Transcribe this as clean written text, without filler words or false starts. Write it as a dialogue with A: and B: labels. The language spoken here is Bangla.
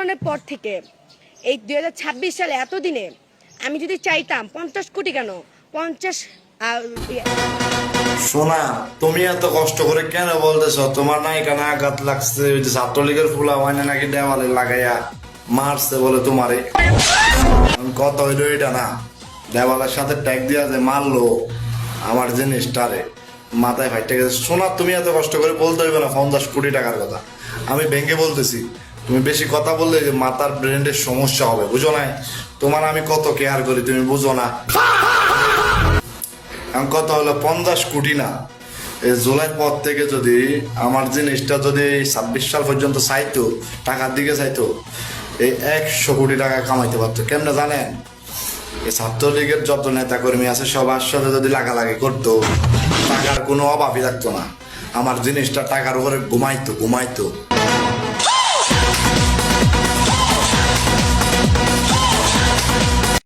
A: আন্দোলনের পর থেকে এই 2026 সালে এতদিনে আমি যদি চাইতাম 50 কোটি কেন 50
B: শোনা, তুমি এত কষ্ট করে কেন বলতেছ? তোমার না এখানে আঘাত লাগছে, ওই যে ছাত্রলীগের ফুলা হয় না নাকি দেওয়ালে লাগাইয়া মারছে বলে তোমারে। কত হইলো এটা না, দেওয়ালের সাথে ট্যাগ দিয়া যে মারলো আমার জিনিসটারে মাথায় ফাইটে গেছে। শোনা, তুমি এত কষ্ট করে বলতে হইবে না 50 কোটি টাকার কথা। আমি ভেঙে বলতেছি, তুমি বেশি কথা বললে যে মাথার ব্রেনের সমস্যা হবে, বুঝো না? তোমার আমি কত কেয়ার করি তুমি বুঝো না। এখন কথা হলো 50 কোটি না, এই জুলাইয়ের পর থেকে যদি আমার জিনিসটা যদি 26 সাল পর্যন্ত চাইতো, টাকার দিকে চাইতো, এই 100 কোটি টাকা কামাইতে পারতো। কেমনে জানেন? এই ছাত্রলীগের যত নেতা কর্মী আছে সবার সাথে যদি লাগালাগি করতো, টাকার কোনো অভাবই থাকতো না। আমার জিনিসটা টাকার উপরে ঘুমাইতো।